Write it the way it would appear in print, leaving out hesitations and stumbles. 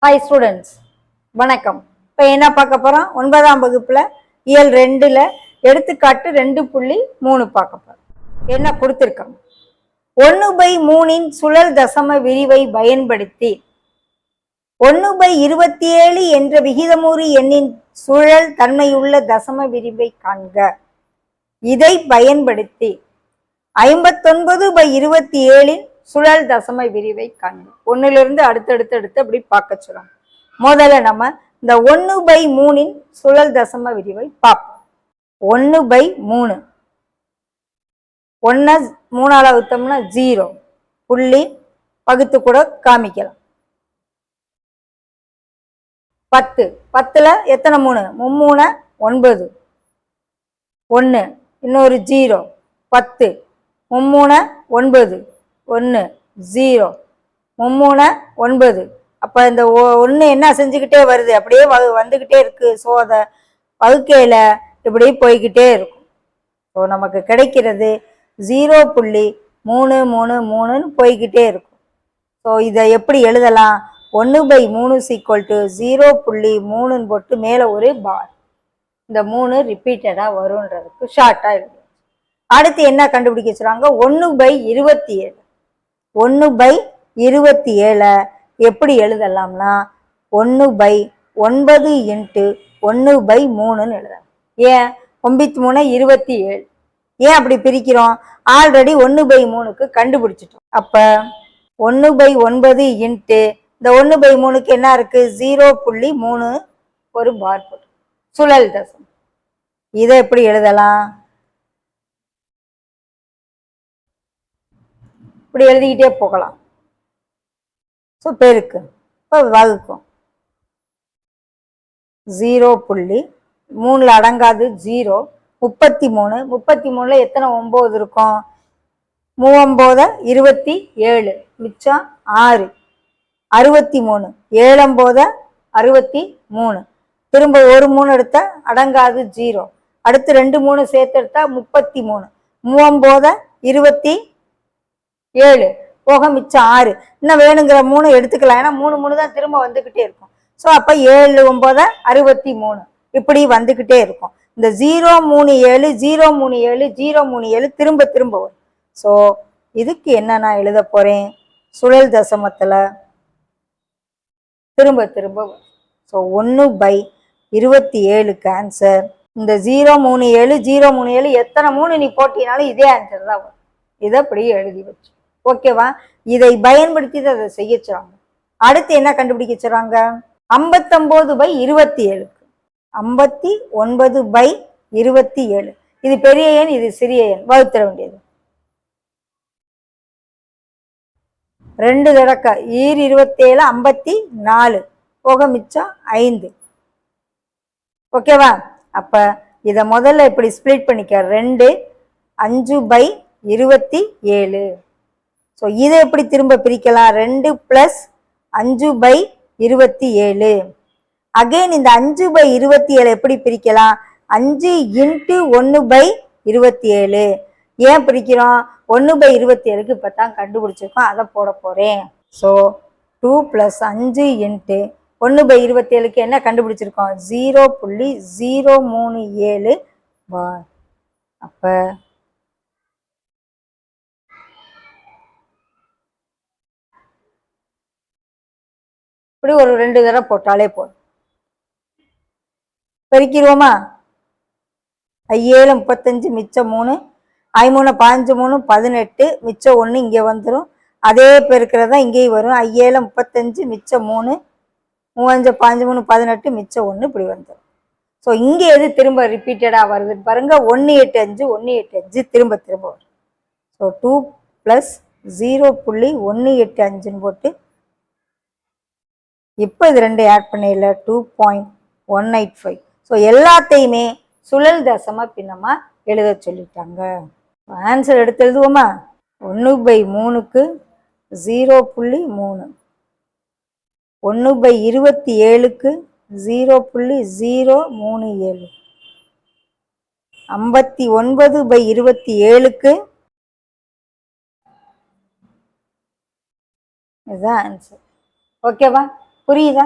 Hi students, வணக்கம். இப்போ என்ன பார்க்க போகிறோம்? 9ஆம் வகுப்பில் இயல் 2ல் எடுத்துக்காட்டு 2.3 பார்க்க போகிறோம். என்ன கொடுத்துருக்காங்க? 1/3 சுழல் தசம விரிவை பயன்படுத்தி 1/27 என்ற விகிதமுறு எண்ணின் சுழல் தன்மையுள்ள தசம விரிவை காண்க. இதை பயன்படுத்தி 59/27 சுழல் தசம விரிவை காண்க. ஒன்னிலிருந்து அடுத்தடுத்து அப்படி பார்க்க சொல்லுவோம். முதல்ல நம்ம இந்த 1/3 சுழல் தசம விரிவை பார்ப்போம். 1/3 1 3ஆல் வகுத்தோம்னா 0 புள்ளி வகுத்து கூட காமிக்கலாம். 10 10ல் எத்தனை 3? 3 9 1 இன்னொரு 0 10 3 9 1 0 3 9. அப்போ இந்த 1 என்ன செஞ்சுக்கிட்டே வருது? அப்படியே வந்துக்கிட்டே இருக்கு. ஸோ அதை வகுக்கையில் இப்படி போய்கிட்டே இருக்கும். ஸோ நமக்கு கிடைக்கிறது 0.333 போய்கிட்டே இருக்கும். ஸோ இதை எப்படி எழுதலாம்? 1/3 0.3 போட்டு மேலே ஒரு பார், இந்த 3 ரிப்பீட்டடாக வரும்ன்றதுக்கு ஷார்ட்டாக எழுது. அடுத்து என்ன கண்டுபிடிக்க சொல்றாங்க? 1/27. 1/27 எப்படி எழுதலாம்னா 1/9 × 1/3 எழுதலாம். ஏன் 9 3 27? ஏன் அப்படி பிரிக்கிறோம்? ஆல்ரெடி 1/3க்கு கண்டுபிடிச்சிட்டோம். அப்ப 1/9 × இந்த 1/3க்கு என்ன இருக்கு? 0.3 ஒரு பார் போட்டு சுழல் தசம். இதை எப்படி எழுதலாம்? இப்படி எழுதிக்கிட்டே போகலாம். ஸோ பெருக்கு இப்போ வகுக்கும் 0.3ல் அடங்காது 0 33 33ல் எத்தனை 9 இருக்கும்? 3 27 மிச்சம் 6 63 7 63 திரும்ப ஒரு 3 எடுத்தா அடங்காது 0. அடுத்து 2 3 சேர்த்து எடுத்தா 33 3 27 போக மிச்சம் 6. இன்னும் வேணுங்கிற 3 எடுத்துக்கலாம். ஏன்னா 3 3 தான் திரும்ப வந்துக்கிட்டே இருக்கும். ஸோ அப்போ 7 9 63 இப்படி வந்துக்கிட்டே இருக்கும். இந்த 037 037 037 திரும்ப திரும்ப வரும். ஸோ இதுக்கு என்ன நான் எழுத போகிறேன்? சுழல் தசமத்தில் திரும்ப திரும்ப வரும். ஸோ 1/27க்கு ஆன்சர் இந்த 037 037 எத்தனை 3 நீ போட்டினாலும் இதே ஆன்சர் தான் வரும். இதை அப்படி எழுதி வச்சு ஓகேவா? இதை பயன்படுத்தி அதை செய்ய சொல்றாங்க. அடுத்து என்ன கண்டுபிடிக்க சொல்றாங்க? 59/27. 59/27 இது பெரிய எண், இது சிறிய எண், வகுத்தர வேண்டியது. 2 தடக்க 27 54 போக மிச்சம் 5. ஓகேவா? அப்ப இதை முதல்ல இப்படி ஸ்பிளிட் பண்ணிக்க. 2 5/27. ஸோ இதை எப்படி திரும்ப பிரிக்கலாம்? 2 + 5/27. அகெயின் இந்த 5/27 எப்படி பிரிக்கலாம்? 5 × 1/27. ஏன் பிரிக்கிறோம்? 1/27க்கு இப்போ தான் கண்டுபிடிச்சிருக்கோம், அதை போட போகிறேன். ஸோ 2 + 5 × 1/27க்கு என்ன கண்டுபிடிச்சிருக்கோம்? 0.037 பார். அப்போ இப்படி ஒரு 2 தடவை போட்டாலே போதும். பெருக்கிடுவோமா? 7 35 மிச்சம் 3 5 3 15 3 18 மிச்சம் 1 இங்கே வந்துடும். அதே பெருக்கிறதா இங்கேயும் வரும். 7 35 மிச்சம் 3 5 15 3 18 மிச்சம் 1 இப்படி வந்துடும். ஸோ இங்கே எது திரும்ப ரிப்பீட்டடாக வருதுன்னு பாருங்க. 185 185 திரும்ப திரும்ப வரும். ஸோ 2 + 0.185 போட்டு இப்போ இது 2 ஆட் பண்ணல 2.185. ஸோ எல்லாத்தையுமே சுழல் தசம பின்னமா எழுத சொல்லிட்டாங்க. ஆன்சர் எடுத்து எழுதுவோமா? 1/3க்கு 0.3, 1/27க்கு 0.037, 59/27க்கு இதுதான் ஆன்சர். ஓகேவா? புரியுதா?